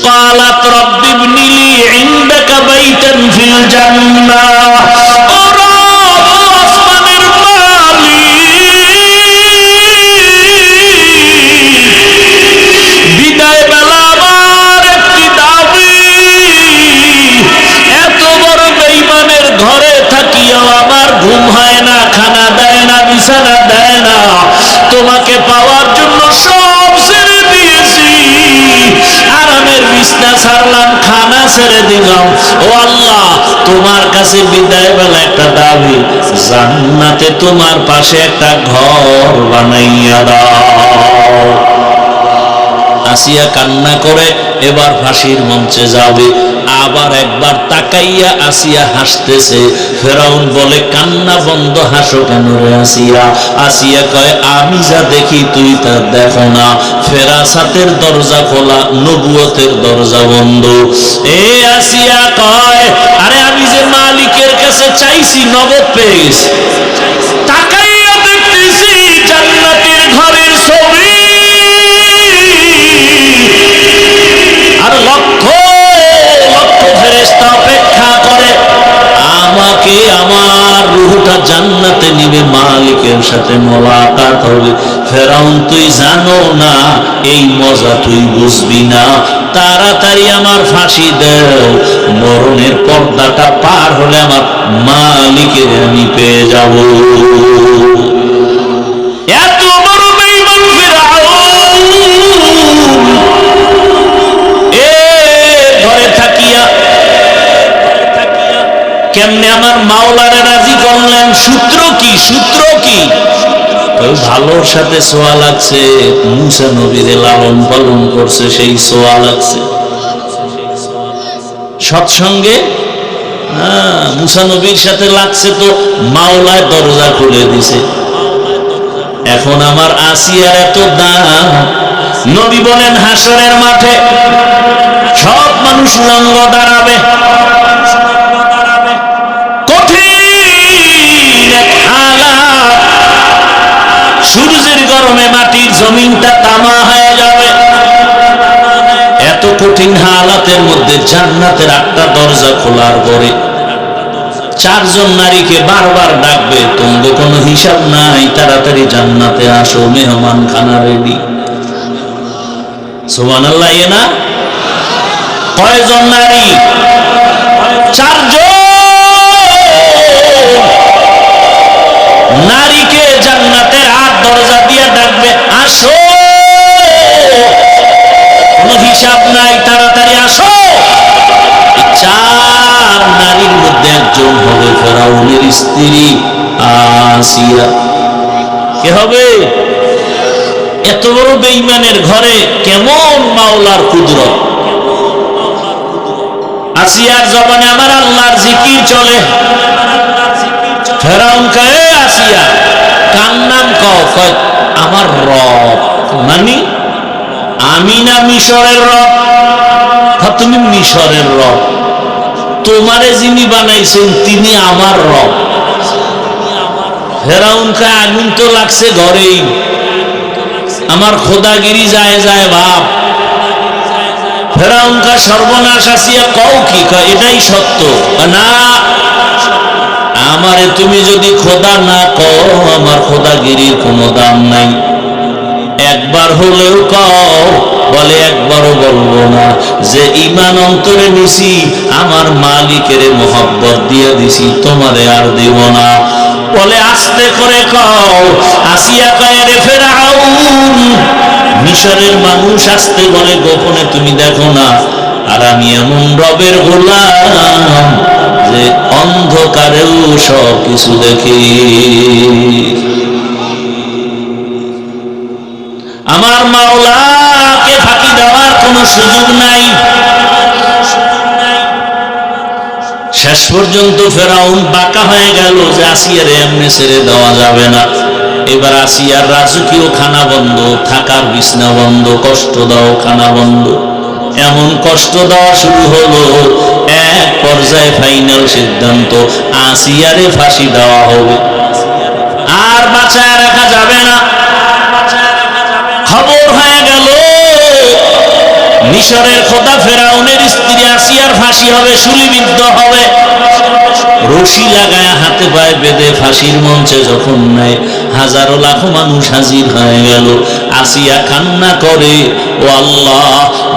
قالت رب ابن لي عندك بيتا في الجنة বিদায় বেলা আমার একটি দাবি, এত বড় বেঈমানের ঘরে থাকিও আমার ঘুম হয় না, খানা দেয় না, বিছানা দেয় না, তোমাকে পাওয়ার জন্য সব ছেড়ে দিয়েছি, আরামের বিছনা ছাড়লাম, খানা ছেড়ে দিলাম। ও আল্লাহ, তোমার কাছে বিদায় বেলা একটা দাবি, জান্নাতে তোমার পাশে একটা ঘর বানাইয়া দাও। আসিয়া কান্না করে এবার ফাঁসির মঞ্চে যাবে, আবার একবার তাকাইয়া আসিয়া হাসতেছে। ফেরাউন বলে, কান্না বন্ধ, হাসো কেন রে আসিয়া? আসিয়া কয়, আমি যা দেখি তুই তা দেখো না, ফেরাসাতের দরজা খোলা, নবুয়তের দরজা বন্ধ। এ আসিয়া কয়, আরে আমি যে মালিকের কাছে চাইছি নবদ পেয়ে গেছি, তাকাইয়া দেখতেছি জান্নাতের ঘরের ছবি, আর লক্ষ লক্ষ ফেরেশতা অপেক্ষা করে আমাকে, আমার রূহটা জান্নাতে নিবে, মালিকের সাথে মোলাকাত হবে। ফেরাউন, তুই জানো না, এই মজা তুই বুঝবি না, তাড়াতাড়ি আমার ফাঁসি দাও, মরণের পর্দাটা পার হলে আমার মালিকের আমি পেয়ে যাব। এত বড় বেঈমান ফিরআউন ঘরে থাকিয়া কেমনে আমার মাওলারে রাজি করলেন? সূত্র কি? সূত্র কি? ভালোর সাথে সোয়া লাগছে, মুসা নবীরে লালন পালন করছে, সেই সোয়া লাগছে। সৎসঙ্গে মুসা নবীর সাথে লাগছে, তো মাওলায় দরজা খুলে দিছে। এখন আমার আসিয়ার এত দাম, নবী বলেন হাসরের মাঠে সব মানুষ লঙ্গ দাঁড়াবে, কঠিন এক হালাত, সূর্যের গরমে মাটির জমিনটা তামা হয়ে যাবে। এত কঠিন হালাতের মধ্যে জান্নাতের একটা দরজা খোলার পরে চারজন নারীকে বারবার ডাকবে, তোমাদের কোনো হিসাব নাই, তাড়াতাড়ি জান্নাতে আসো, মেহমান খানা রেডি। সুবহানাল্লাহ। এ না কয়জন নারী? চারজন নারীকে জান্নাতের আট দরজা দিয়ে ডাকবে, আসো, কোনো হিসাব নাই, তাড়াতাড়ি আসো। চার নারীর মধ্যে একজন হবে ফেরাউনের স্ত্রী আসিয়া। কে হবে? এত বড় বেঈমানের ঘরে কেমন মাওলার কুদরত! আসিয়ার জবানে আমার আল্লাহর জিকির চলে। ফেরাউন কয়, আসিয়া কার নাম কও? কয় আমার রব। মানে আমি না মিশরের রব? তুমি মিশরের রব, তোমারে যিনি বানাইছেন তিনি আমার রব। ফেরাউন কয়, আগুন তো লাগছে ঘরেই, আমার খোদাগিরি যায় যায় ভাব। ফেরাউন কয়, সর্বনাশ, আসিয়া কও কি? কয় এটাই সত্য। না, আমারে তুমি যদি খোদা না কও, আমার খোদাগিরির কোনো দাম নাই। একবার হলেও কও। বলে একবারও বলবো না। যে ঈমান অন্তরে নিছি, আমার মালিকের মোহাব্বত দিয়ে দিছি, তোমারে আর দিব না। বলে আস্তে করে কও। আসিয়া কয়, রে ফেরাউন, মিশরের মানুষ আস্তে বলে গোপনে তুমি দেখো না, আর আমি এমন রবের গোলাম যে অন্ধকারেও সব কিছু দেখি। আমার মাওলাকে ফাঁকি দেওয়ার কোনো সুযোগ নাই। শেষ পর্যন্ত ফেরাউন বাঁকা হয়ে গেল যে আসিয়ারে এমনি ছেড়ে দেওয়া যাবে না। এবার আসিয়ার রাজকীয় খানা বন্ধ, থাকার বিছনা বন্ধ, কষ্ট দাও খানা বন্ধ। এমন কষ্ট দেওয়া শুরু হলো, এক পর্যায়ে ফাইনাল সিদ্ধান্ত, আসিয়ারে ফাঁসি দেওয়া হবে, আর বাঁচায় রাখা যাবে না। খবর হয়ে গেল মিশরের খোদা ফেরাউনের স্ত্রী আসিয়ার ফাঁসি হবে, শুলিবিদ্ধ হবে। রশি লাগায় হাতে পায়ে বেঁধে ফাঁসির মঞ্চে যখন নেয়, হাজারো লাখো মানুষ হাজির হয়ে গেল। আসিয়া কান্না করে, ও আল্লাহ,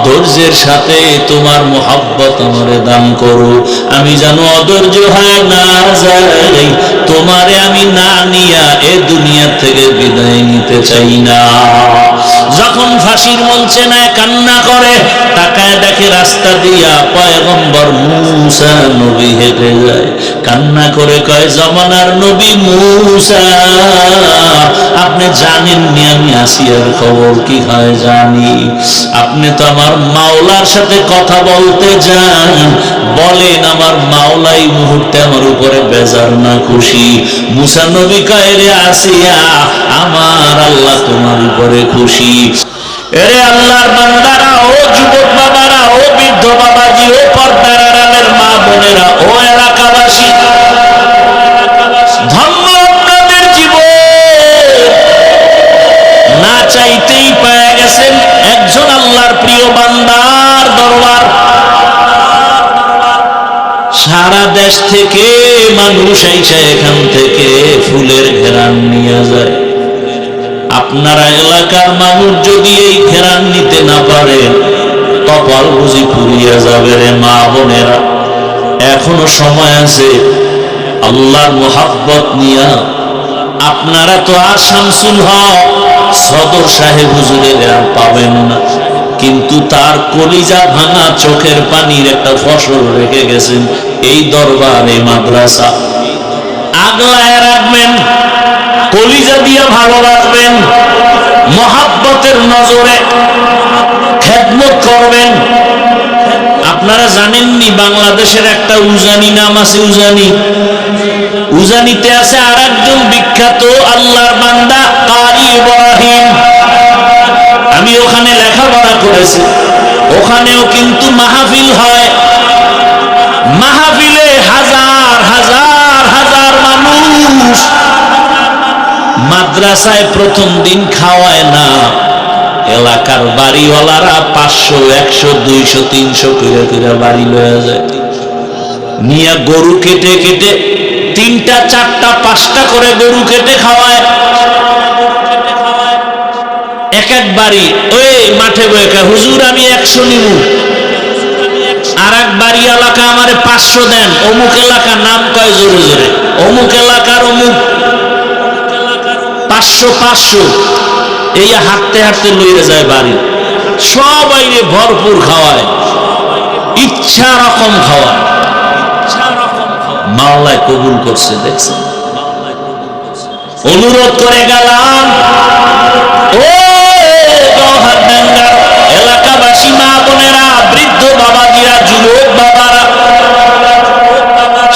ধৈর্যের সাথে তোমার মোহাব্বত আমারে দান করো, আমি যেন অধৈর্য হয় না যাই, তোমারে আমি না নিয়া এ দুনিয়া থেকে বিদায় নিতে চাই না। যখন ফাঁসির মঞ্চে নেয় কান্না করে, তাকায় দেখে রাস্তা দিয়া পয়গম্বর মূসা নবী হেঁটে যায়। কান্না করে কয়, জমানার নবী মূসা, আপনি জানেননি আমি আসিয়ার খবর কি হয়? জানি। আপনি তো আমার মাওলার সাথে কথা বলতে যান, বলেন আমার মাওলা এই মুহূর্তে আমার উপরে বেজার না খুশি? মূসা নবী কয়, রে আসিয়া, আমার আল্লাহ তোমার উপরে খুশি। এরে আল্লাহর বান্দারা, ও যুবক বাবারা, ও বৃদ্ধ বাবাজি, ও পর্দার আড়ালের মা বোনেরা, ও এলাকাবাসী, ধন্য আপনাদের জীবন। না চাইতেই পেয়ে গেছেন একজন আল্লাহর প্রিয় বান্দার দরবার। সারা দেশ থেকে মানুষ এসে এখান থেকে ফুলের ঘেরান নিয়ে যায়। আপনারা এলাকার মানুষ যদি এই ঘেরান নিতে না পারেন, কপাল বুঝি পুড়িয়ে যাবে রে মা বোনেরা। এখনো সময় আছে, আল্লাহর মোহাব্বত নিয়া আপনারা তো আর শামসুল হক সদর সাহেব হুজুরের আর পাবেন না, কিন্তু তার কলিজা ভাঙা চোখের পানির একটা ফসল রেখে গেছেন এই দরবার, এই মাদ্রাসা। আগলায় রাখবেন, কলিজা দিয়ে ভালোবাসবেন, মহাব্বতের নজরে খেদমত করবেন। আপনারা জানেননি বাংলাদেশের একটা উজানি নাম আছে, উজানি। উজানিতে আছে আর একজন বিখ্যাত আল্লাহর বান্দা কারি ইব্রাহিম। আমি ওখানে লেখাপড়া করেছি, ওখানেও কিন্তু মাহফিল হয়। মাহফিলে হাজার হাজার হাজার মানুষ। মাদ্রাসায় প্রথম দিন খাওয়ায় না, এলাকার বাড়িওয়ালারা 500 100 200 300 করে করে বাড়ি লয়ে যায়। নিয়ে গরু কেটে কেটে 3টা 4টা 5টা করে গরু কেটে খাওয়ায়। এক এক বাড়ি ওই মাঠে বয়ে, হুজুর আমি 100 নিব। আর এক বাড়ি এলাকা আমারে 500 দেন। অমুক এলাকার নাম কয় জোরে জোরে, অমুক এলাকার অমুক 500 500, এই হাঁটতে হাঁটতে লইয়ে যায় বাড়ি। সবাই ভরপুর খাওয়ায়, ইচ্ছা রকম খাওয়ায়। মাওলায় কবুল করছে, দেখছেন। অনুরোধ করে গেলাম, ও এলাকাবাসী মা বোনেরা, বৃদ্ধ বাবাজিরা, যুবক বাবারা,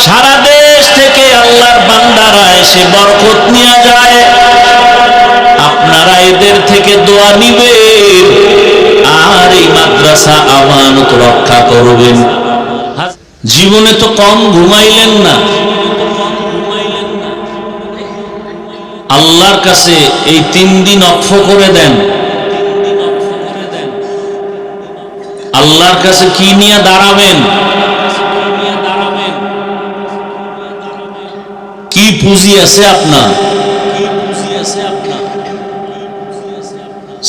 সারা দেশ থেকে আল্লাহর বান্দারা এসে বরকত নিয়ে যায়। আপনারা এদের থেকে দোয়া নিবেন আর এই মাদ্রাসা আমানত রক্ষা করবেন। জীবনে তো কম ঘুমাইলেন না, আল্লাহর কাছে এই 3 দিন অক্ষ করে দেন। আল্লাহর কাছে কি নিয়ে দাঁড়াবেন? কি পুঁজি আছে আপনার?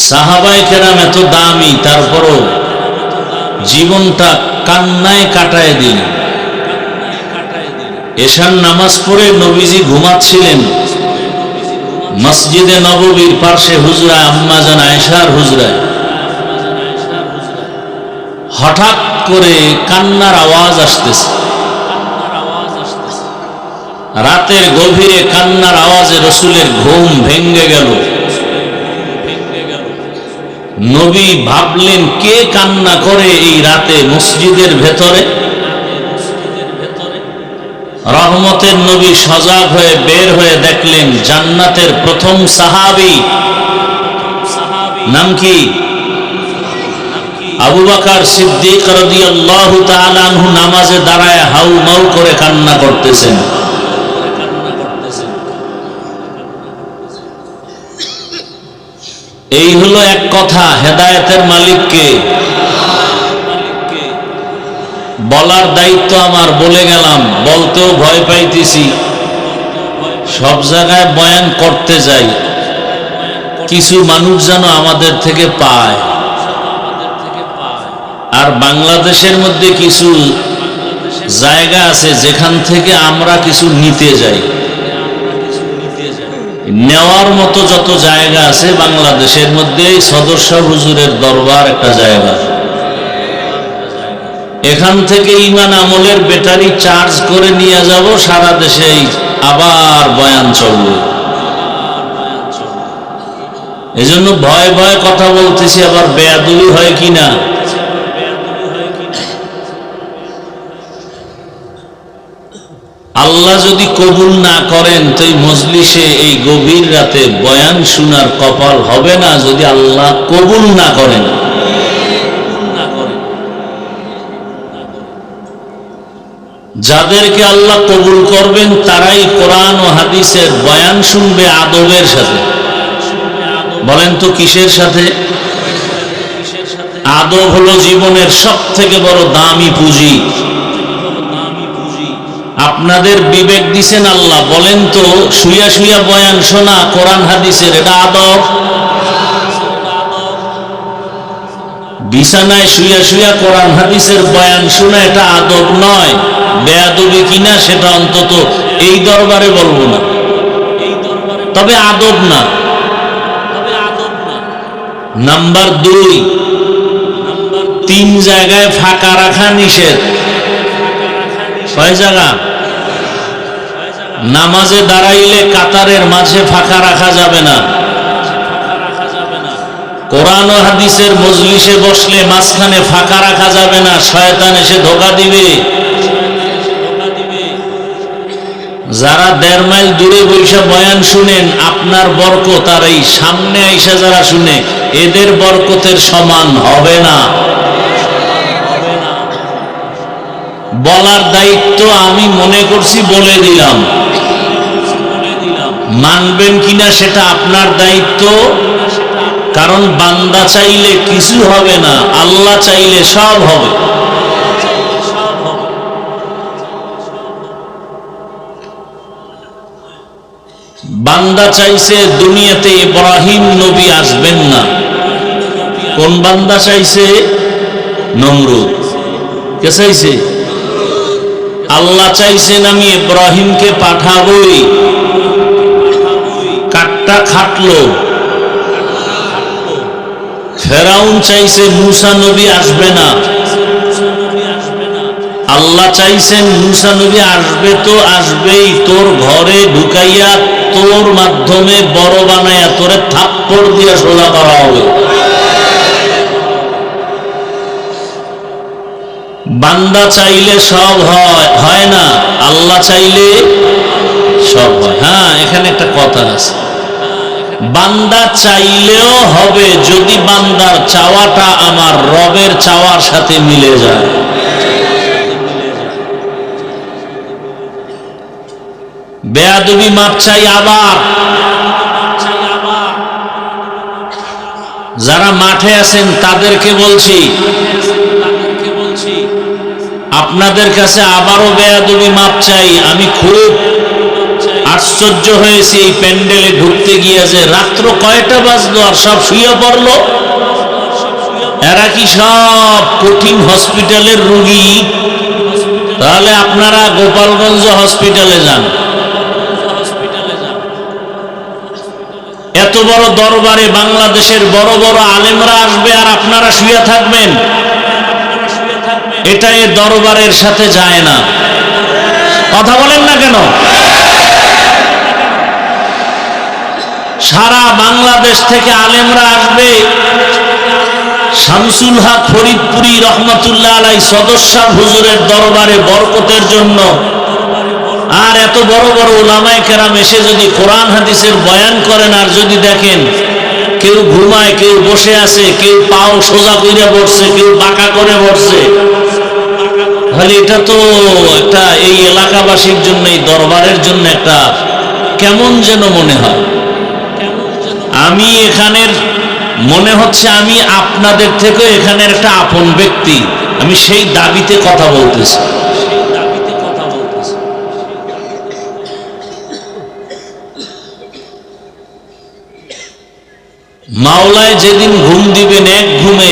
সাহাবায়ে কেরাম এত দামি, তারপরও জীবনটা কান্নায় কাটায় দিলেন। এশার নামাজ পড়ে নবীজি ঘুমাচ্ছিলেন মসজিদে নববীর পাশে হুজরা আম্মা জান আয়েশার হুজরায়। হঠাৎ করে কান্নার আওয়াজ আসতেছে। রাতের গভীরে কান্নার আওয়াজে রসুলের ঘুম ভেঙে গেল। নবী ভাবলেন, কে কান্না করে এই রাতে মসজিদের ভেতরে? রহমতের নবী সজাগ হয়ে বের হয়ে দেখলেন জান্নাতের প্রথম সাহাবী। নাম কি? আবু বকর সিদ্দিক রাদিয়াল্লাহু তাআলা আনহু নামাজে দাঁড়ায় হাউ মাউ করে কান্না করতেছেন। এই হলো এক কথা, হেদায়েতের মালিক কে? বলার দায়িত্ব আমার, বলে গেলাম, বলতেও ভয় পাইতেছি। সব জায়গায় বয়ান করতে যাই, কিছু মানুষ যেন আমাদের থেকে পায়। আর বাংলাদেশের মধ্যে কিছু জায়গা আছে যেখান থেকে আমরা কিছু নিতে যাই। নেওয়ার মতো যত জায়গা আছে বাংলাদেশের মধ্যে সদর শাহ হুজুরের দরবার একটা জায়গা। এখান থেকে ঈমান আমলের ব্যাটারি চার্জ করে নিয়ে যাব, সারা দেশে আবার বয়ান চলবে। এজন্য ভয় ভয় কথা বলতেছি, আবার বেয়াদবি হয় কিনা। আল্লাহ যদি কবুল না করেন তো এই মজলিসে এই গভীর রাতে বয়ান শোনার কপাল হবে না, যদি আল্লাহ কবুল না করেন। যাদেরকে আল্লাহ কবুল করবেন তারাই কোরআন ও হাদিসের বয়ান শুনবে আদবের সাথে। বলেন তো কিসের সাথে? আদব হলো জীবনের সব থেকে বড় দামি পুঁজি। আপনাদের বিবেক দিছেন আল্লাহ, বলেন তো শুইয়া শুইয়া বয়ান শোনা কোরআন হাদিসের এটা আদব? বিছানায় শুইয়া শুইয়া কোরআন হাদিসের বয়ান শোনা এটা আদব নয়। বেয়াদবি কিনা সেটা অন্তত এই দরবারে বলবো না, তবে আদব না। নাম্বার 2, 3 জায়গায় ফাঁকা রাখা নিষেধ। কয় জায়গা? নামাজে দাঁড়াইলে কাতারের মাঝে ফাঁকা রাখা যাবে না। কোরআন ও হাদিসের মজলিসে বসলে মাঝখানে ফাঁকা রাখা যাবে না, শয়তান এসে ধোঁকা দিবে। যারা 1.5 মাইল দূরে বৈশা বয়ান শুনেন, আপনার বরকত আর এই সামনে আইসা যারা শুনে এদের বরকতের সমান হবে না। বলার দায়িত্ব আমি মনে করছি, বলে দিলাম। মানবেন কিনা সেটা আপনার দায়িত্ব। কারণ বান্দা চাইলে কিছু হবে না, আল্লাহ চাইলে সব হবে। বান্দা চাইছে দুনিয়াতে ইব্রাহিম নবী আসবেন না। কোন বান্দা চাইছে? নমরুদ। কে চাইছে? আল্লাহ চাইছেন আমি ইব্রাহিমকে পাঠাবই। কাটটা খাটলো। ফেরাউন চাইছে মুসা নবী আসবে না। আল্লাহ চাইছেন মুসা নবী আসবে তো আসবেই, তোর ঘরে ঢুকাইয়া তোর মাধ্যমে বড় বানাইয়া তোরে থাপ্পড় দিয়া সোজা করা হবে। বান্দা চাইলে সব হয় না, আল্লাহ চাইলে সব হয়। হ্যাঁ, এখানে একটা কথা আছে, বান্দা চাইলেও হবে যদি বান্দার চাওয়াটা আমার রবের চাওয়ার সাথে মিলে যায়। বেয়াদবি মাপ চাই। আবার যারা মাঠে আছেন তাদেরকে বলছি, আপনাদের কাছে আবারও বেয়াদবি মাপ চাই। আমি খুব আশ্চর্য হয়েছি এই প্যান্ডেলে ঢুকতে গিয়ে, যে রাত্র কয়টা বাজলো আর সব শুয়ে পড়লো। এরা কি সব কঠিন হসপিটালের রোগী? তাহলে আপনারা গোপালগঞ্জ হসপিটালে যান। এত বড় দরবারে বাংলাদেশের বড় বড় আলেমরা আসবে আর আপনারা শুয়ে থাকবেন, এটা এ দরবারের সাথে যায় না। কথা বলেন না কেন? সারা বাংলাদেশ থেকে আলেমরা আসবে। শামসুল হক ফরিদপুরি রহমতুল্লাহ আলাই সদর শাহ হুজুরের দরবারে বরকতের জন্য। আর এত বড় বড় উলামায়ে কেরাম এসে যদি কোরআন হাদিসের বয়ান করেন, আর যদি দেখেন কেউ ঘুমায়, কেউ বসে আছে, কেউ পাও সোজা করে বসছে, কেউ বাঁকা করে বসছে, তাহলে এটা তো একটা এই এলাকাবাসীর জন্য, এই দরবারের জন্য একটা কেমন যেন মনে হয়। আমি এখানের মনে হচ্ছে আমি আপনাদের থেকে এখানের একটা আপন ব্যক্তি। আমি সেই দাবিতে কথা বলতেছি। মাওলায় যেদিন ঘুম দিবেন এক ঘুমে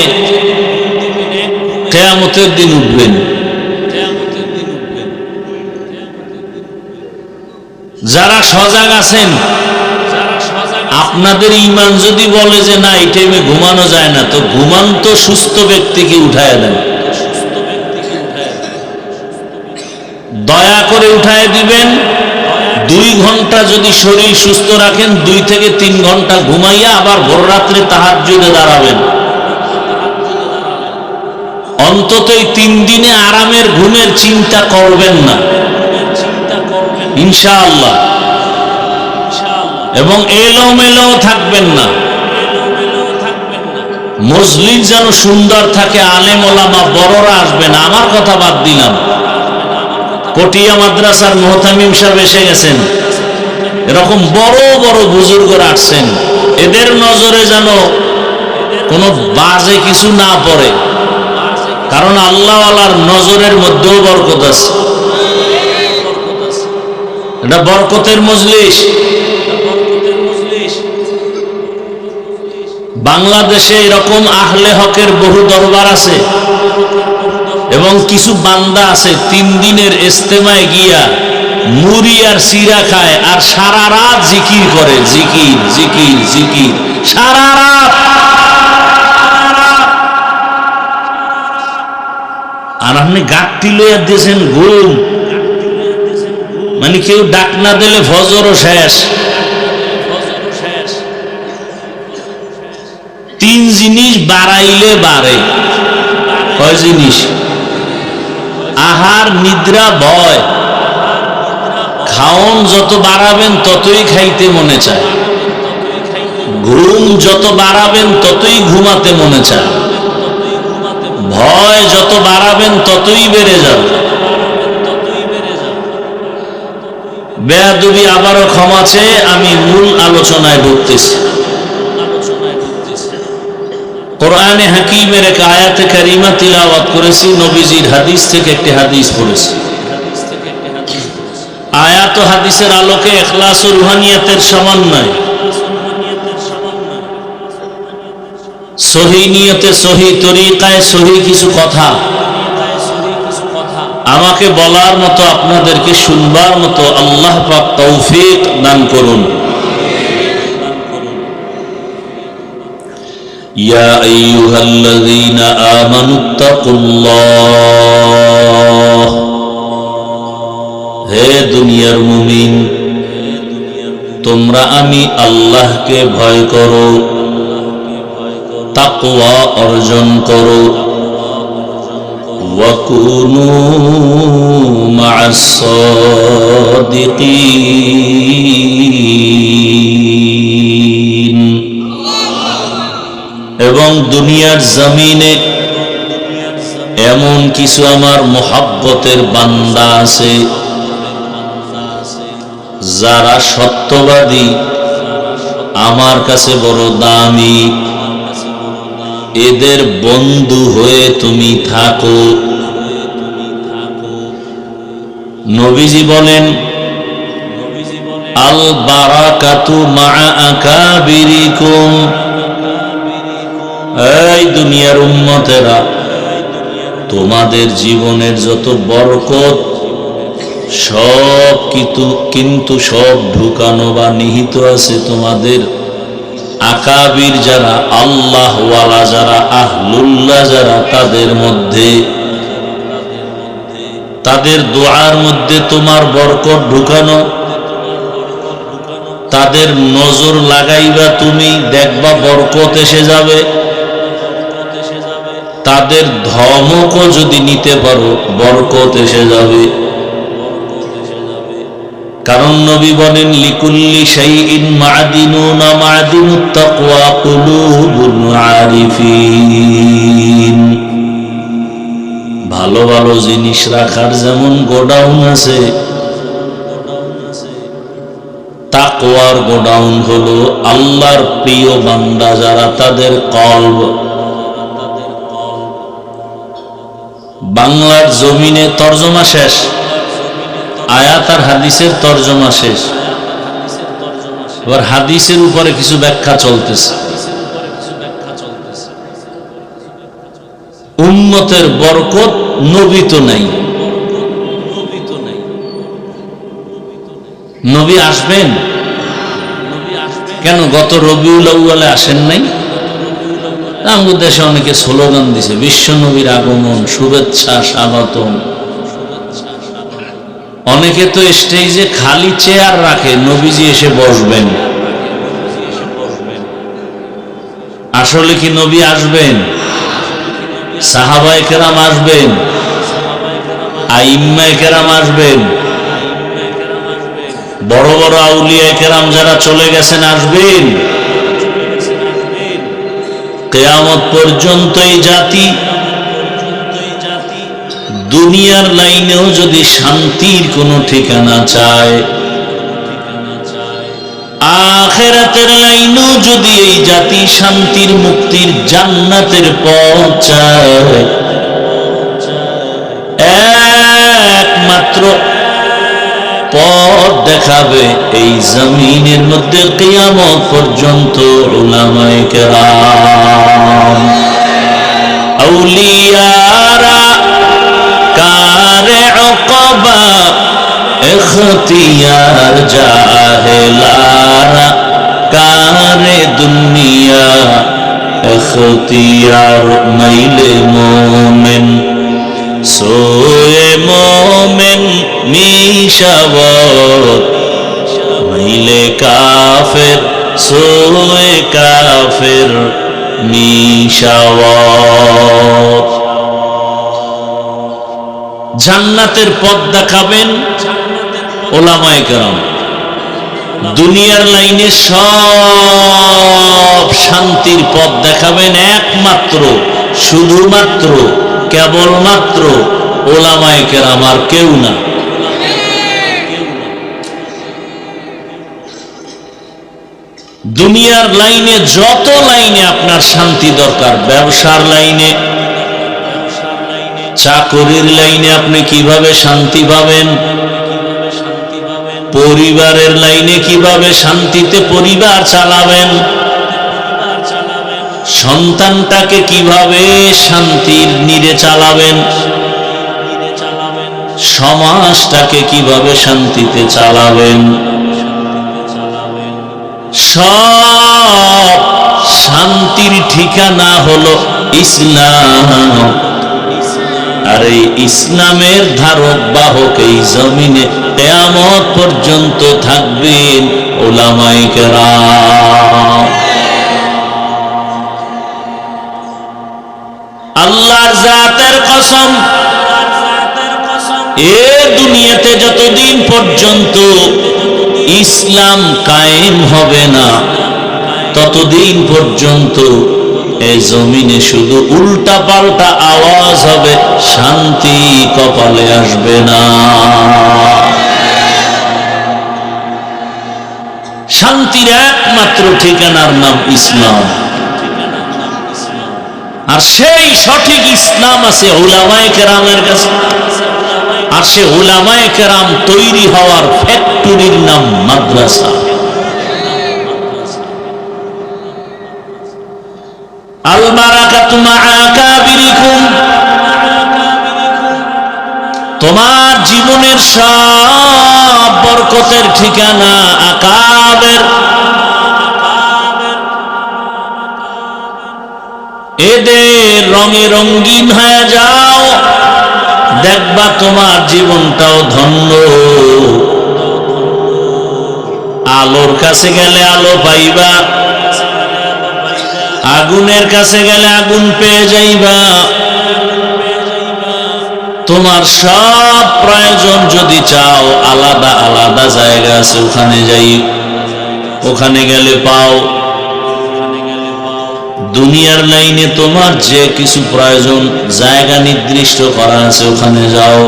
কিয়ামতের দিন উঠবেন। যারা সজাগ আছেন, আপনাদের ঈমান যদি বলে যে না এই টাইমে ঘুমানো যায় না, তো ঘুমান্ত সুস্থ ব্যক্তিকে উঠায় দেন, দয়া করে উঠায় দিবেন। 2 ঘন্টা যদি শরীর সুস্থ রাখেন, 2 থেকে 3 ঘন্টা ঘুমাইয়া আবার ভোর রাত্রে তাহাজ্জুদে দাঁড়াবেন। অন্তত এই 3 দিনে আরামের ঘুমের চিন্তা করবেন না ইনশাআল্লাহ। এবং এলোমেলো থাকবেন না, মজলিস যেন সুন্দর থাকে, আলেম ওলামা বড়রা আসবেন। আমার কথা বাদ দিলাম, পটিয়া মাদ্রাসার মুহতামিম সাহেব এসে গেছেন, এরকম বড় বড় বুজুর্গরা আসছেন, এদের নজরে যেন কোনো বাজে কিছু না পড়ে, কারণ আল্লাহ ওয়ালার নজরের মধ্যেও বরকত আছে। এটা বরকতের মজলিস। বাংলাদেশে এরকম আহলে হকের বহু দরবার আছে এবং কিছু বান্দা আছে 3 দিনের ইজতেমায় গিয়া মুড়ি আর সিরা খায় আর সারা রাত জিকির করে, জিকির জিকির জিকির সারা রাত। আর আপনি গাঁটটি লইয়া দিয়েছেন ঘুম, মানে কেউ ডাক না দিলে ফজরও শেষ। 3 জিনিস বাড়াইলে বাড়ে। কয় জিনিস? আহার, নিদ্রা, ভয়। খাওন যত বাড়াবেন ততই খাইতে মনে চায়, ঘুম যত বাড়াবেন ততই ঘুমাতে মনে চায়, ভয় যত বাড়াবেন ততই বেড়ে যাবে। বেয়াদবি আবারও ক্ষমা চেয়ে আমি মূল আলোচনায় ঢুকতেছি। কোরআনে হাকিমের এক আয়াতে কারিমা তিলাওয়াত করেছি, নবীজির হাদিস থেকে একটি হাদিস পড়েছি। আয়াত ও হাদিসের আলোকে ইখলাস ও রুহানিয়াতের সমন্বয়, সহি নিয়তে, সহি তরিকায়, সহি কিছু কথা আমাকে বলার মতো, আপনাদেরকে শুনবার মতো আল্লাহ পাক তৌফিক দান করুন। ইয়া আইয়ুহাল্লাযীনা আমানুত্তাকুল্লাহ, হে দুনিয়ার মুমিন, তোমরা আমি আল্লাহকে ভয় করো, তাকওয়া অর্জন করো। ওয়াকুনু মা'আস সাদিকিন, এবং দুনিয়ার জমিনে এমন কিছু আমার মুহাব্বতের বান্দা আছে যারা সত্যবাদী, আমার কাছে বড় দামি, এদের বন্ধু হয়ে তুমি থাকো। নবীজি বলেন, আল বারাকাতু মা'a আকাবিরিকুম, এই দুনিয়ার উম্মতেরা, তোমাদের জীবনের যত বরকত সব কিন্তু সব ঢুকানো বা নিহিত আছে তোমাদের আকাবির যারা, আল্লাহ ওয়ালা যারা, আহলুল্লাহ যারা, তাদের মধ্যে, তাদের দোয়ার মধ্যে তোমার বরকত ঢুকানো। তাদের নজর লাগাইবা তুমি, দেখবা বরকত এসে যাবে। তাদের ধমকও যদি নিতে পারো, বরকত এসে যাবে। কারণ নবী বলেন, লিকুল্লি শাইইন মা'দিনুন, মা'দিনুত তাকওয়া কুলুবুল আরিফিন। ভালো ভালো জিনিস রাখার যেমন গোডাউন আছে, তাকওয়ার গোডাউন হলো আল্লাহর প্রিয় বান্দা যারা, তাদের কলব। বাংলার জমিনে তর্জমা শেষ, আয়াত আর হাদিসের তর্জমা শেষ, এবার হাদিসের উপরে কিছু ব্যাখ্যা চলতেছে। উম্মতের বরকত, নবী তো নাই, নবী আসবেন কেন? গত রবিউল আউয়ালে আসেন নাই? আমাদের দেশে অনেকে স্লোগান দিছে বিশ্ব নবীর আগমন, শুভেচ্ছা, স্বাগতম। অনেকে তো স্টেজে খালি চেয়ার রাখে, নবীজি এসে বসবেন। আসলে কি নবী আসবেন? সাহাবায়ে কেরাম আসবেন, আইম্মায়ে কেরাম আসবেন, বড় বড় আউলিয়ায়ে কেরাম যারা চলে গেছেন আসবেন। কিয়ামত পর্যন্ত এই জাতি দুনিয়ার লাইনেও যদি শান্তির কোনো ঠিকানা চায়, আখিরাতের লাইনেও যদি এই জাতি শান্তির, মুক্তির, জান্নাতের পথ চায়, একমাত্র পথ দেখাবে এই জমিনের মধ্যে কিয়ামত পর্যন্ত উলামায়ে কেরাম। আউলিয়ারা কারে উকবা ইখতিয়ার, জাহেলারা কারে দুনিয়া ইখতিয়ার। মাইলে মোমেন সোয়ে মোমেন নিশাবত, মাইলে কাফের সোয়ে কাফের নিশাবত। জান্নাতের পথ দেখাবেন উলামায়ে কেরাম, দুনিয়ার লাইনে সব শান্তির পথ দেখাবেন একমাত্র, শুধুমাত্র, কেবলমাত্র উলামায়ে কেরাম, আর কেউ না। দুনিয়ার লাইনে যত লাইনে আপনার শান্তি দরকার, ব্যবসার লাইনে, চাকরির লাইনে আপনি কিভাবে শান্তি পাবেন, পরিবারের লাইনে কিভাবে শান্তিতে পরিবার চালাবেন, সন্তানটাকে কিভাবে শান্তির নীড়ে চালাবেন, সমাজটাকে কিভাবে শান্তিতে চালাবেন, সব শান্তির ঠিকানা হলো ইসলাম। আর এই ইসলামের ধারক বাহক এই জমিনে কিয়ামত পর্যন্ত থাকবেন উলামায়ে কেরাম। আল্লাহর জাতের কসম, এ দুনিয়াতে যতদিন পর্যন্ত ইসলাম কায়েম হবে না, ততদিন পর্যন্ত এই জমিনে শুধু উল্টা পাল্টা আওয়াজ হবে, শান্তি কপালে আসবে না। শান্তির একমাত্র ঠিকানার নাম ইসলাম, আর সেই সঠিক ইসলাম আছে উলামায়ে কেরামের কাছে। আর সে উলামায়ে কেরাম তৈরি হওয়ার ফ্যাক্টরির নাম মাদ্রাসা। আল বারাকাতু মা আকাবিরিকুম, তোমার জীবনের সব বরকতের ঠিকানা আকাবের। এদের রঙে রঙিন হয়ে যাও, দেখবা তোমার জীবনটাও ধন্য। আলোর কাছে গেলে আলো পাইবা, আগুনের কাছে গেলে আগুন পেয়ে যাইবা। তোমার সব প্রয়োজন যদি চাও, আলাদা আলাদা জায়গা আছে, ওখানে যাই, ওখানে গেলে পাও। দুনিয়ার লাইনে তোমার যে কিছু প্রয়োজন, জায়গা নির্দিষ্ট করা আছে, ওখানে যাও।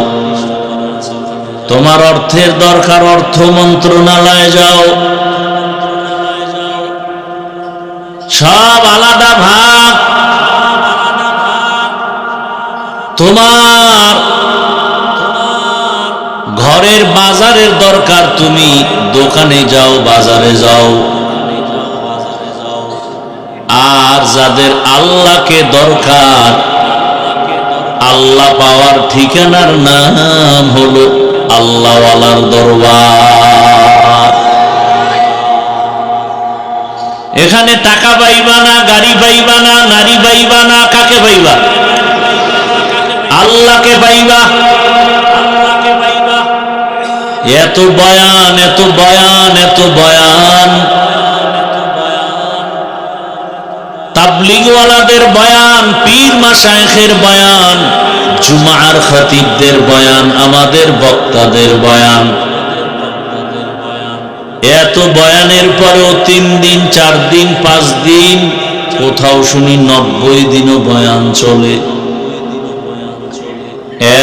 তোমার অর্থের দরকার, অর্থ মন্ত্রণালয়ে যাও। সব আলাদা ভাগ। তোমার ঘরের বাজারের দরকার, তুমি দোকানে যাও, বাজারে যাও। আর যাদের আল্লাহকে দরকার, আল্লাহ পাওয়ার ঠিকানার নাম হলো আল্লাহওয়ালার দরবার। এখানে টাকা পাইবা না, গাড়ি পাইবা না, নারী পাইবা না, কাকে পাইবা? আল্লাহকে পাইবা। এত বয়ান, এত বয়ান, এত বয়ান, তাবলীগওয়ালাদের বয়ান, পীর মাশায়েখের বয়ান, জুমার খতিবদের বয়ান, আমাদের বক্তাদের বয়ান। এত বয়ানের পরেও 3 দিন 4 দিন 5 দিন, কোথাও শুনি 90 দিনও বয়ান চলে।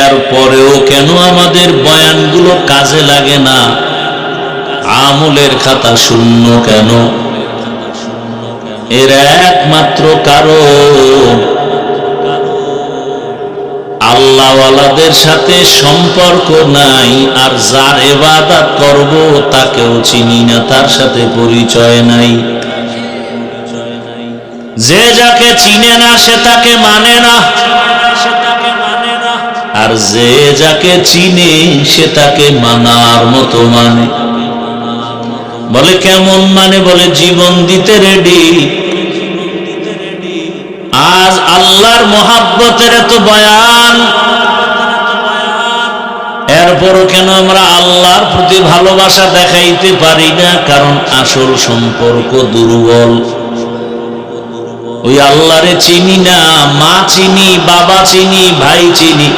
এরপরেও কেন আমাদের বয়ানগুলো কাজে লাগে না? আমলের খাতা শূন্য কেন? এর একমাত্র কারণ আল্লাহওয়ালাদের সাথে সম্পর্ক নাই, আর যার ইবাদত করব তাকেও চিনি না, তার সাথে পরিচয় নাই। যে যাকে চিনে না সে তাকে মানে না, আর যে যাকে চিনে সে তাকে মানার মতো মানে। বলে কেমন মানে? বলে জীবন দিতে রেডি। আজ আল্লাহর মহাব্বতের এত বয়ান, এরপরও কেন আমরা আল্লাহর প্রতি ভালোবাসা দেখাইতে পারি না? কারণ আসল সম্পর্ক দুর্বল। ওই আল্লাহরে চিনি না, মা চিনি, বাবা চিনি, ভাই চিনি,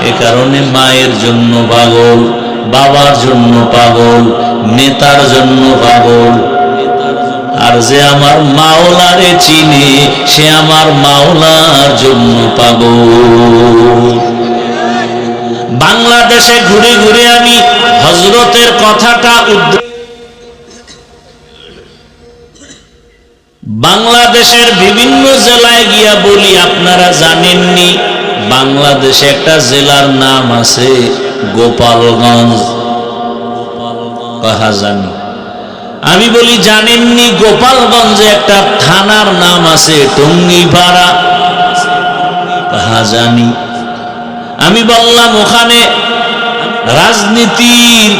এ কারণে মায়ের জন্য পাগল, বাবার জন্য পাগল, নেতার জন্য পাগল। আর যে আমার মাওলারে চিনে সে আমার মাওলার জন্য পাগল। বাংলাদেশে ঘুরে ঘুরে আমি হযরতের কথাটা বাংলাদেশের বিভিন্ন জেলায় গিয়া বলি, আপনারা জানেননি বাংলাদেশে একটা জেলার নাম আছে গোপালগঞ্জ। কাহা জানি? আমি বলি জানেননি গোপালগঞ্জে একটা থানার নাম আছে টঙ্গিপাড়া? কাহা জানি? আমি বললাম ওখানে রাজনীতির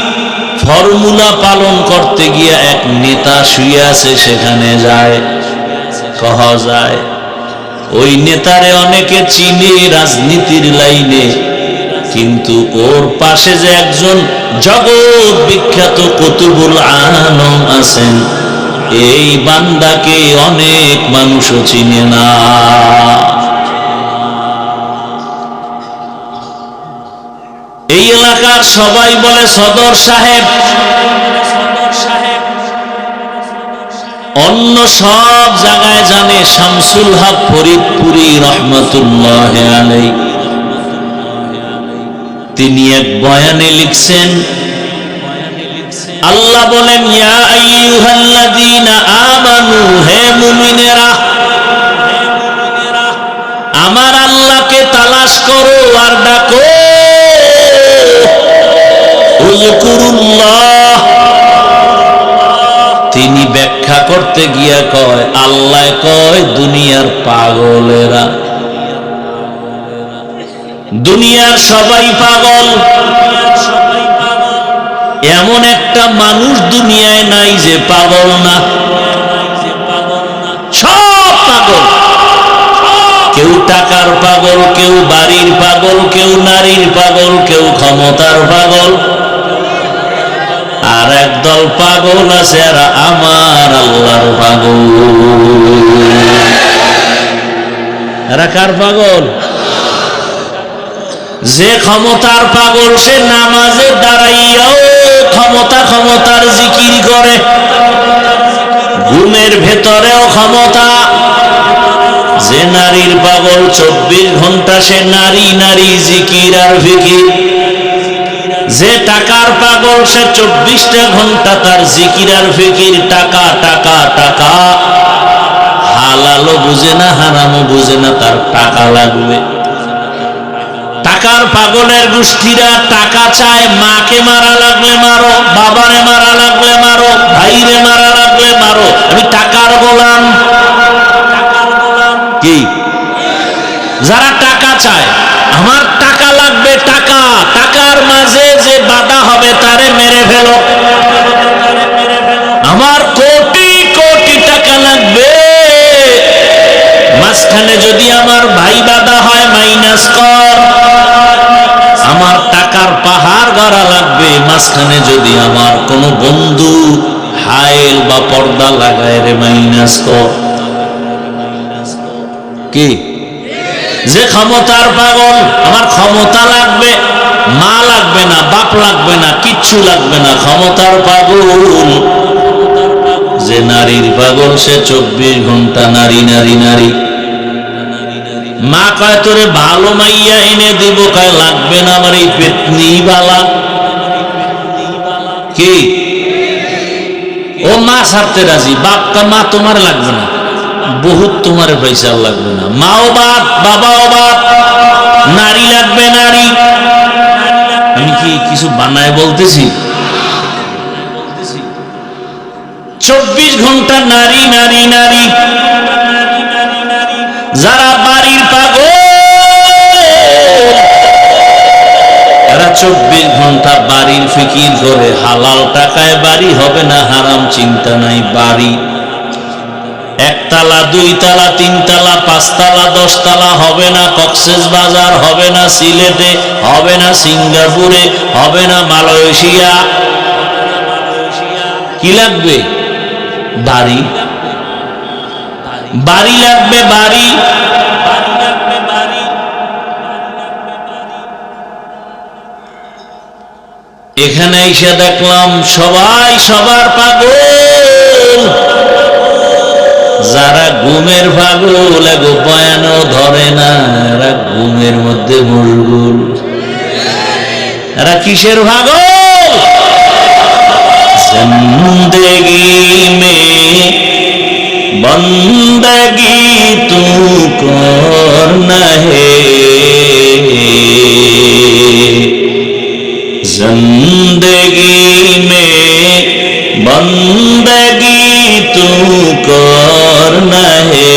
ফর্মুলা পালন করতে গিয়া এক নেতা শুয়ে আছে, সেখানে যায়। কহা যায় ওই নেতারে অনেকে চিনে রাজনীতির লাইনে, কিন্তু ওর পাশে যে একজন জগৎ বিখ্যাত কুতুবুল আলম আছেন, এই বান্দাকে অনেক মানুষও চিনে না। এই এলাকার সবাই বলে সদর সাহেব, অন্য সব জায়গায় জানে শামসুল হক ফরিদপুরি রহমতুল্লাহ আলাইহি। তিনি এক বয়ানে লিখছেন, আল্লাহ বলেন ইয়া আইয়ুহাল্লাযীনা আমানু, হে মুমিনেরা আমার আল্লাহকে তালাশ করো আর ডাকো। উযকুরুল্লাহ, তিনি ব্যাখ্যা করতে গিয়া কয়, আল্লাহ কয় দুনিয়ার পাগলেরা, দুনিয়ার সবাই পাগল। এমন একটা মানুষ দুনিয়ায় নাই যে পাগল না, সব পাগল। কেউ টাকার পাগল, কেউ বাড়ির পাগল, কেউ নারীর পাগল, কেউ ক্ষমতার পাগল। আর একদল পাগল আছে আর আমার আল্লাহর পাগল। এরা কার পাগল? যে ক্ষমতার পাগল সে নামাজে দাঁড়াইয়াও ক্ষমতার জিকির করে, ঘুমের ভেতরেও ক্ষমতা। যে নারীর পাগল 24 ঘন্টা সে নারী জিকির আর ফিকির। যে টাকার পাগল সে 24টা ঘন্টা তার জিকির আর ফিকির, টাকা টাকা টাকা। হালালও বুঝে না, হারামও বুঝে না, তার টাকা লাগবে। টাকার পাগলের গোষ্ঠীরা টাকা চায়, মাকে মারা লাগলে মারো, বাবারে মারা লাগলে মারো, ভাইরে মারা লাগলে মারো, আমি টাকার গোলাম। কি যারা টাকা চায়, আমার টাকা লাগবে, টাকা, টাকার মাঝে যে বাধা হবে তারে মেরে ফেলো। আমার কোটি কোটি টাকা লাগবে, মাঝখানে যদি আমার ভাই বাধা হয় মাইনাস কর। আমার টাকার পাহাড় গড়া লাগবে, মাঝখানে যদি আমার কোনো বন্ধু হাইল বা পর্দা লাগায় রে মাইনাস কর। কি যে ক্ষমতার পাগল, আমার ক্ষমতা লাগবে, মা লাগবে না, বাপ লাগবে না, কিচ্ছু লাগবে না, ক্ষমতার পাগল। যে নারীর পাগল সে 24 ঘন্টা নারী নারী নারী। মা কয় তোরে ভালো মাইয়া এনে দিব, কয় লাগবে না, আমার এই পেতনি বালা। কি ও মা ছাড়তে রাজি, বাপটা মা তোমার লাগবে না, বহুত তোমার পয়সা লাগবে না, মাও বাপ বাবাও বাপ, নারী লাগবে নারী। আমি কি কিছু বানায় বলতেছি? 24 ঘন্টা নারী নারী নারী। যারা বাড়ির পাগল এরা 24 ঘন্টা বাড়ির ফিকির করে, হালাল টাকায় বাড়ি হবে না, হারাম চিন্তা নাই। বাড়ি একতলা, 2 তলা, 3 তলা, 5 তলা, 10 তলা হবে না, কক্সেস বাজার হবে না, সিলেটে হবে না, সিঙ্গাপুরে হবে না, মালয়েশিয়া। কি লাগবে? বাড়ি, বাড়ি লাগবে, বাড়ি। এখানে এসে দেখলাম সবাই সবার পাগল। যারা ঘুমের পাগল এগো বয়ানও ধরে না, এরা ঘুমের মধ্যে মশগুল। এরা কিসের পাগল? জিন্দেগি মে বন্দগি তু করনা হে, जिंदगी में बंदगी तू करना है,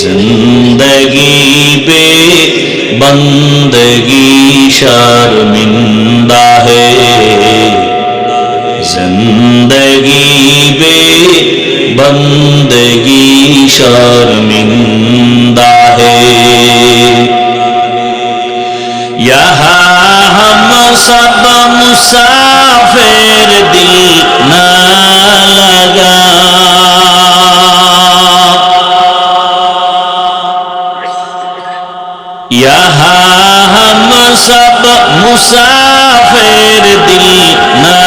जिंदगी बे बंदगी शर्मिंदा है, जिंदगी बे बंदगी शर्मिंदा है। यहाँ हम सब मुसाफिर दिल ना लगा, यहाँ हम सब मुसाफिर दिल ना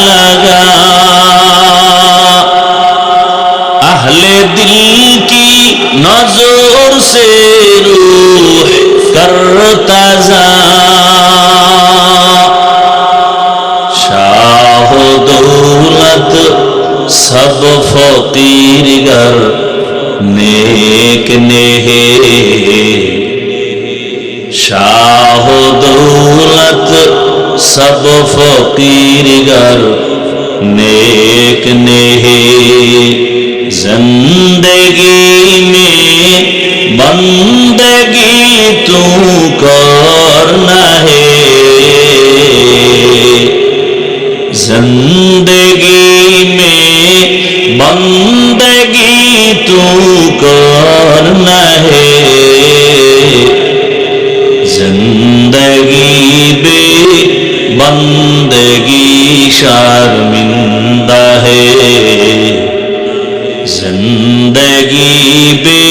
लगा, अहले दिल की नजर से रूह करता जा, शाह दौलत सब फकीर गर नेक नेहे, शाह दौलत सब फकीर गर नेक नेहे, जिंदगी में बंदगी तू करना है, जिंदगी में बंदगी तू करना है, जिंदगी बे बंदगी शर्मिंदा है, जिंदगी बे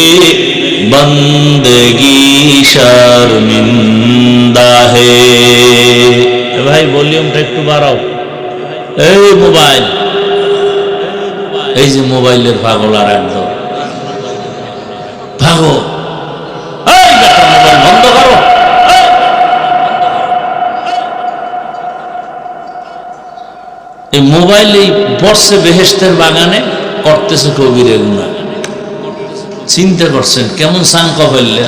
बंदगी शर्मिंदा है। भाई वॉल्यूमটা একটু বাড়াও। এই মোবাইল, এই যে মোবাইলের পাগল আর একদম পাগল। এই বেটা মোবাইল বন্ধ করো। এই মোবাইলেই বসছে বেহেশতের বাগানে, করতেছে কবিরে গুনাহ। চিন্তা করছেন কেমন সাংক ফেললে?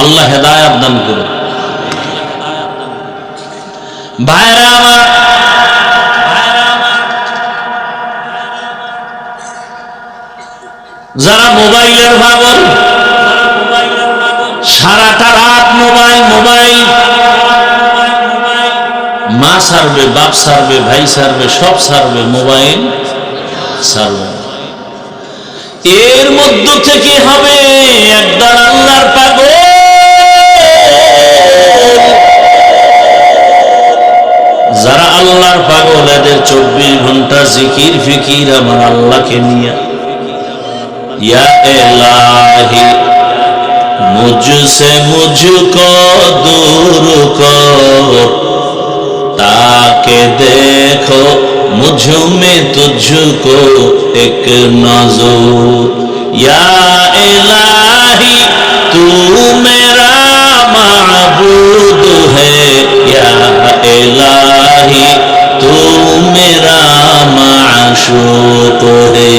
আল্লাহ হেদায়েত দান করুন। ভাইরা আমার, যারা মোবাইলের পাগল, সারাটা রাত মোবাইল মোবাইল, মা সারবে, বাপ সারবে, ভাই সারবে, সব সারবে, মোবাইল সারবে। এর মধ্য থেকে হবে একদল আল্লাহর পাগল, যারা আল্লাহর পাগল, এদের 24 ঘন্টা জিকির ফিকির আমার আল্লাহকে নিয়ে। ইয়া ইলাহি মুঝসে মুঝকো দূর কর, ताके देखो मुझ में तुझको एक नजर, या इलाही तू मेरा माबूद है, या इलाही तू मेरा माशूक है।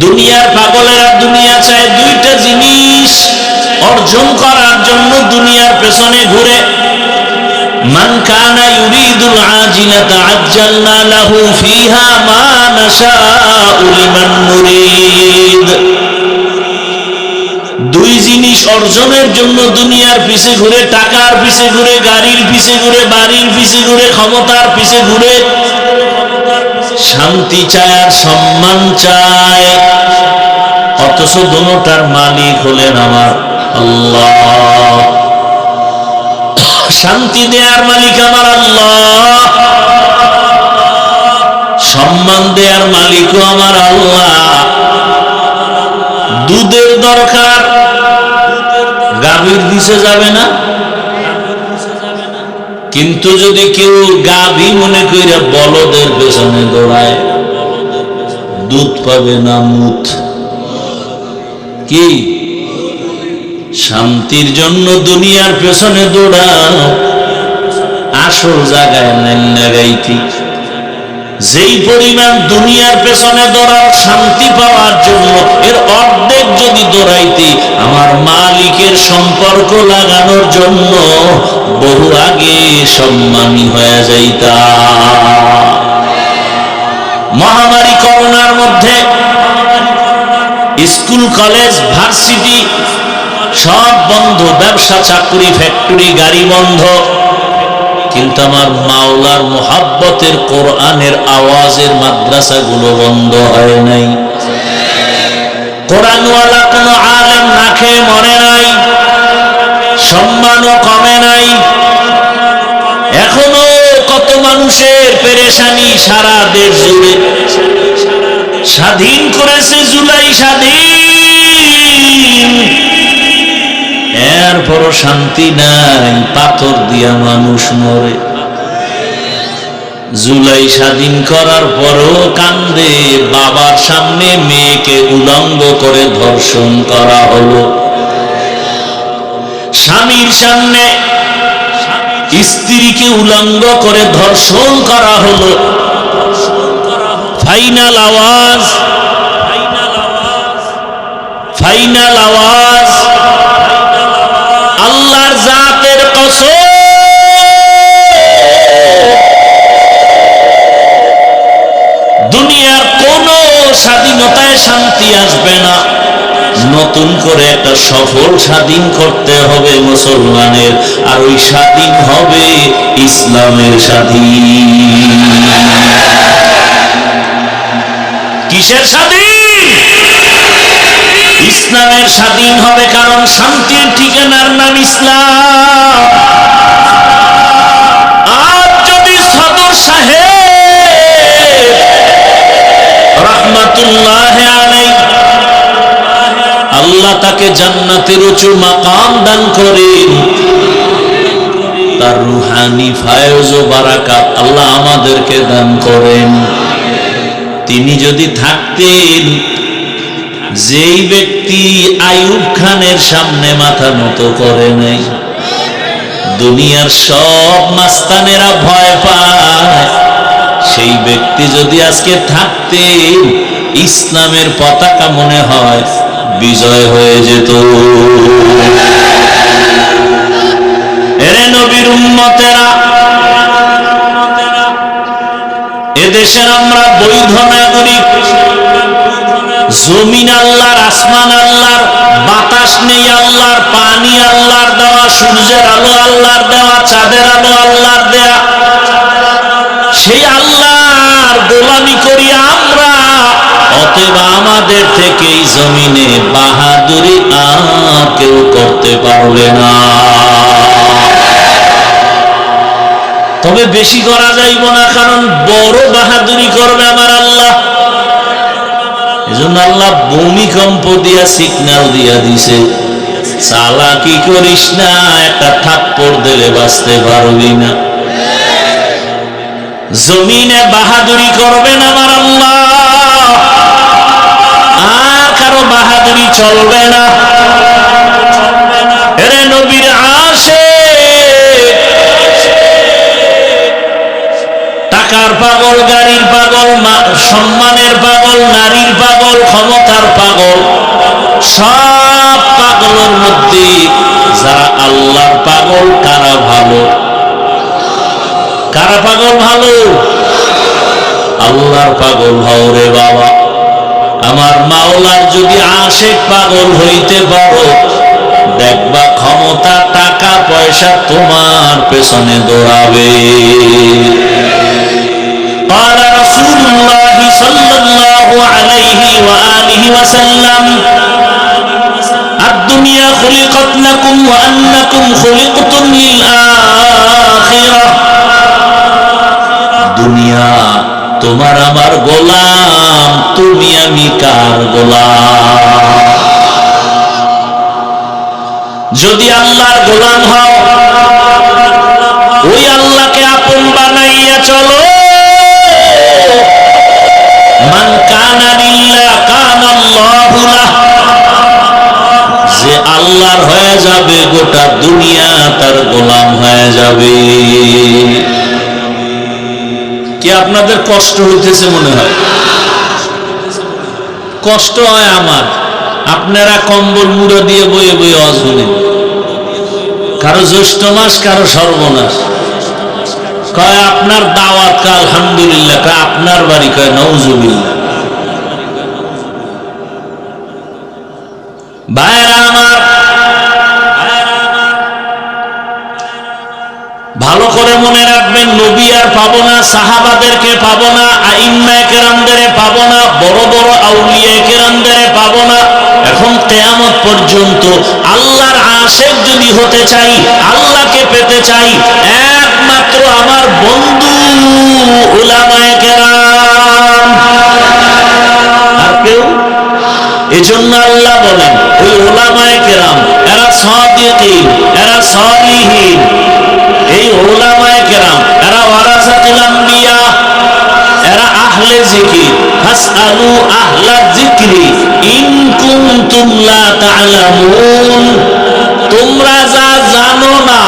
দুনিয়ার পাগলেরা দুনিয়া চায়, দুইটা জিনিস অর্জন করার জন্য দুনিয়ার পেছনে ঘুরে। মান কানা ইউরিদুল আজিলাতা আজ্জালনা লাহু ফিহা মা নাশাউ লিমান নুরিদ। দুই জিনিস অর্জনের জন্য দুনিয়ার পিছে ঘুরে, টাকার পিছে ঘুরে, গাড়ির পিছে ঘুরে, বাড়ির পিছে ঘুরে, ক্ষমতার পিছে ঘুরে। শান্তি চায় আর সম্মান চায়, অথচ দুটোটার মালিক হলেন আমার আল্লাহ। শান্তি দেয়ার মালিক আমার আল্লাহ, সম্মান দেয়ার মালিকও আমার আল্লাহ। দুধের দরকার, গাভীর দিছে যাবে না, কিন্তু যদি কেউ গাভী মনে কইরা বলদের পেছনে দৌড়ায়, দুধ পাবে না, মুত। কি শান্তির জন্য দুনিয়ার পেছনে দৌড়াও, আসল জায়গায় নাই লাগাইতি। যেই পরিমাণ দুনিয়ার পেছনে দৌড়াও শান্তি পাওয়ার জন্য, এর অর্ধেক যদি দৌড়াইতি আমার মালিকের সম্পর্ক লাগানোর জন্য, বহু আগে সম্মানী হয়ে যাইতা। মহামারী করোনার মধ্যে স্কুল কলেজ ভার্সিটি সব বন্ধ, ব্যবসা চাকরি ফ্যাক্টরি গাড়ি বন্ধ, কিন্তু আমার মাওলার মোহাব্বতের কোরআনের আওয়াজের মাদ্রাসাগুলো বন্ধ হয় নাই। কোরআনওয়ালা কোনো আলেম না খেয়ে মরে নাই, সম্মানও কমে নাই। এখনো কত মানুষের পেরেশানি সারা দেশ জুড়ে। স্বাধীন করেছে জুলাই স্বাধীন, এরপরও শান্তি নাই, পাথর দিয়া মানুষ মরে। জুলাই স্বাধীন করার পরও কান্দে, বাবার সামনে মেয়েকে উলঙ্গ করে ধর্ষণ করা হলো, স্বামীর সামনে স্ত্রীকে উলঙ্গ করে ধর্ষণ করা হলো। ফাইনাল আওয়াজ, ফাইনাল আওয়াজ, আল্লাহর জাতের কসম, দুনিয়ার কোন স্বাধীনতায় শান্তি আসবে না। নতুন করে একটা সফল স্বাধীন করতে হবে মুসলমানের, আর ওই স্বাধীন হবে ইসলামের স্বাধীন। কিসের স্বাধীন? ইসলামের স্বাধীন হবে, কারণ শান্তির ঠিকানার নাম ইসলাম। আর যদি সদর সাহেব রাহমাতুল্লাহি আলাইহি আল্লাহ তাকে জান্নাতের উঁচু মাকাম দান করেন, তার রুহানি ফায়জ ও বারাকাত আল্লাহ আমাদেরকে দান করেন। তিনি যদি থাকতেন, যেই ব্যক্তি আইয়ুব খানের সামনে মাথা নত করে নাই, দুনিয়ার সব মাস্তানেরা ভয় পায়, সেই ব্যক্তি যদি আজকে থাকতেন, ইসলামের পতাকা মনে হয় বিজয় হয়ে যেত। এরে নবীর উম্মতেরা, এদেশের আমরা বৈধ নাগরিক। জমিন আল্লাহর, আসমান আল্লাহর, বাতাস নেই আল্লাহর, পানি আল্লাহর দেওয়া, সূর্যের আলো আল্লাহর দেওয়া, চাঁদের আলো আল্লাহর দেয়া। সেই আল্লাহর গোলামি করি আমরা। অতএব আমাদের থেকে এই জমিনে বাহাদুরি আর কেউ করতে পারবে না। তবে বেশি করা যাইব না, কারণ বড় বাহাদুরি করবে আমার আল্লাহ। এজন্য আল্লাহ ভূমিকম্প দিয়া সিগন্যাল দিয়া দিছে, চালাকি করিস না, একটা থাপ্পড় দিলে বাঁচতে পারবি না। জমিনে বাহাদুরি করবেন আমার আল্লাহ, আর কারো বাহাদুরি চলবে না। এরে নবীর আশিক, টাকার পাগল, গাড়ির পাগল, সম্মানের পাগল, নারীর পাগল, ক্ষমতার পাগল, সব পাগলের মধ্যে যারা আল্লাহর পাগল, কারা ভালো? কারা পাগল ভালো? আল্লাহর পাগল হও রে বাবা। আমার মাওলার যদি আশিক পাগল হইতে পারো, দেখবা ক্ষমতা, টাকা পয়সা তোমার পেছনে দৌড়াবে। قال رسول الله صلى الله عليه وآله وسلم الدنيا خلقت لكم وأنكم خلقتم للآخرة। দুনিয়া তোমার আমার গোলাম, তুমি আমি কার গোলাম? যদি আল্লাহর গোলাম হও, ওই আল্লাহকে আপন বানাইয়া চলো। মান কানা লিল্লাহ কানা আল্লাহু লাহ। যে আল্লাহর হয়ে যাবে, গোটা দুনিয়া তার গোলাম হয়ে যাবে। কি আপনাদের কষ্ট হইতেছে মনে হয়? কষ্ট হয় আমার। আপনারা কম্বল মুড়ো দিয়ে বয়ে বয়ে ওয়াজ শুনেন। কারো জ্যৈষ্ঠ মাস, কারো সর্বনাশ। কয় আপনার দাওয়াত, কয় আলহামদুলিল্লাহ। কয় আপনার বাড়ি, কয় নাউজুবিল্লাহ। ভাইরা আমার, ভালো করে মনে রাখবেন, নবী আর পাবো না, সাহাবাদেরকে পাবো না, আইম্মায়ে কেরামদের পাবো না, বড় বড় আউলিয়ায়ে কেরামদের পাবো না। এখন কিয়ামত পর্যন্ত আল্লাহর আশিক যদি হতে চাই, আল্লাহকে পেতে চাই, একমাত্র আমার বন্ধু উলামায়ে কেরাম। আর কেউ? এজন্য আল্লাহ বলেন, ওই উলামায়ে কেরাম, এরা সাদিকিন, এরা সালিহিন। এই উলামায়ে কেরাম, এরা ওয়ারাসাতুল আম্বিয়া, এরা আহলে জিকির। ফাসআলু আহলা যিকরি ইন কুনতুম লা তা'লামুন। তোমরা যা জানো না,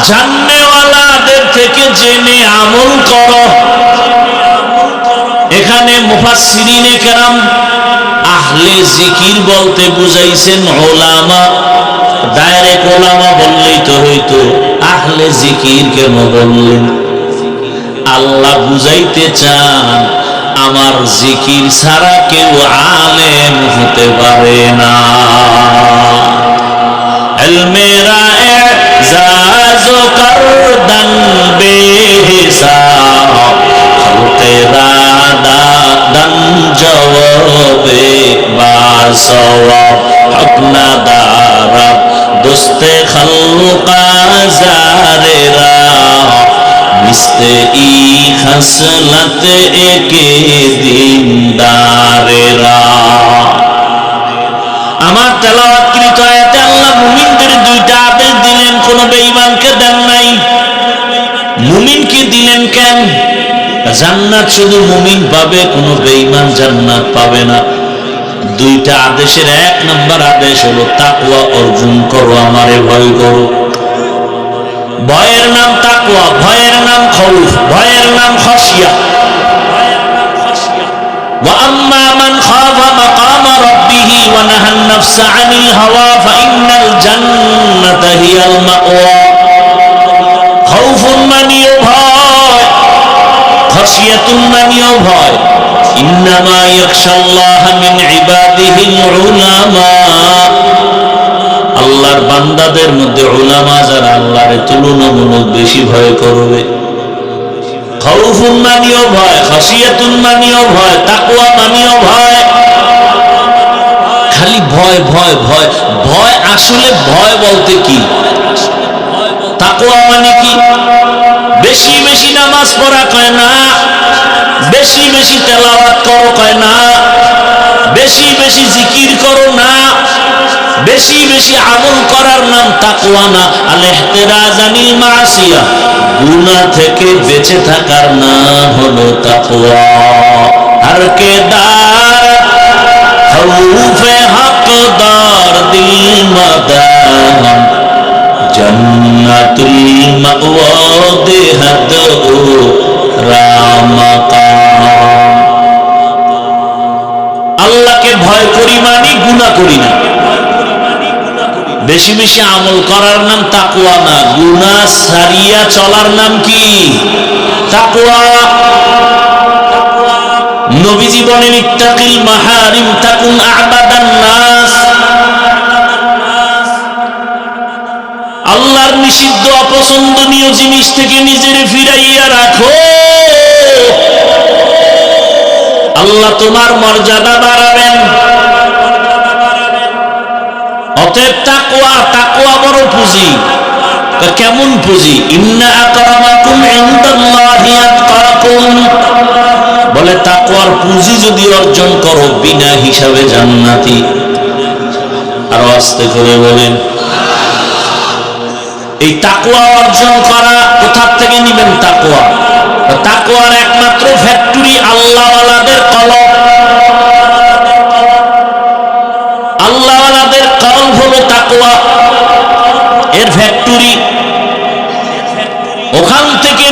জাননেওয়ালাদের থেকে জেনে আমল করো। এখানে মুফাসসিরিনে কেরাম আহলে জিকির বলতে বুঝাইছেন উলামা। ডাইরেক্ট উলামা বললেই তো হইতো, আহলে জিকির কেন বললেন? আল্লাহ বুঝাইতে চান, আমার জিকির ছাড়া কেউ আলেম হতে পারে না। ইলমেরা এজাজো করদান বেহিসাব, খালকেরা দাদান জওয়াবে বাসওয়াব, হক না দারা দোস্তে খালকা জারেরা, মিস্তে ই খাসলাত একে দিনদারেরা। আমার তেলাওয়াতকৃত আয়াতে আল্লাহ মুমিনদের দুইটা আদেশ দিলেন, কোন বেঈমানকে দেন নাই। মুমিনকে দিলেন কেন? জান্নাত শুধু মুমিন পাবে, কোন বেঈমান জান্নাত পাবে না। দুইটা আদেশের এক নম্বর আদেশ হলো তাকওয়া অর্জন করো, আমারে ভয় করো। ভয়ের নাম তাকওয়া, ভয়ের নাম খাউফ, ভয়ের নাম খাশিয়া। ওয়া আম্মা মান খাফা মাকামা রাব্বিহি ওয়া নাহান নাফসা আনিল হাওয়া ফাইন্নাল জান্নাতা হিয়াল মাওয়া। খাউফুন মানিও ভয়, খাশিয়াতুন মানিও ভয়। ইন্নামা ইয়াখশাল্লাহা মিন ইবাদিহিল উলামা, আল্লাহর বান্দাদের মধ্যে উলামা যারা আল্লাহর তুলনামূলক বেশি ভয় করবে। খাউফুন মানিও ভয়, খাশিয়াতুন মানিও ভয়, তাকওয়া মানিও ভয়। খালি ভয় ভয় ভয় ভয়, আসলে ভয় বলতে কি? তাকওয়া মানে কি? বেশি বেশি নামাজ পড়া কয় না, বেশি বেশি তেলাওয়াত করো কয় না, বেশি বেশি জিকির করো না, বেশি বেশি আমল করার নাম তাকওয়া না। আল ইহতিরাজ আনিল মাসিয়া, গুনাহ থেকে বেঁচে থাকার নাম হলো তাকওয়া। হর কে দার খৌফে হকদার দিল মাদান, জান্নাতুল মাওয়া দেহদ ও রামাকাম। আল্লাহকে ভয় করি মানে গুনাহ করি না। বেশি বেশি আমল করার নাম তাকওয়া না, গুনাহ ছাড়িয়া চলার নাম কি? তাকওয়া। নবীজি বলেন ইত্তাকিল মাহারিম তাকুন আ'বাদান নাস। আল্লাহর নিষিদ্ধ অপছন্দনীয় জিনিস থেকে নিজেরে ফিরাইয়া রাখো, আল্লাহ তোমার মর্যাদা বাড়াবেন। অতএব তাকওয়া, তাকওয়া বড় পুঁজি। কেমন পুঁজি? ইন্না আকরামাকুম ইনদাল্লাহি আতকাকুম, বলে তাকওয়ার পুঁজি যদি অর্জন করো বিনা হিসাবে জান্নাতি। আর আস্তে করে বলেন। এই তাকওয়া অর্জন করা কোথা থেকে নিবেন? তাকওয়া, তাকওয়ার একমাত্র ফ্যাক্টরি আল্লাহওয়ালাদের কলব। আল্লাহওয়ালাদের কলব হলো তাকওয়া এর ফ্যাক্টরি। ওখান থেকে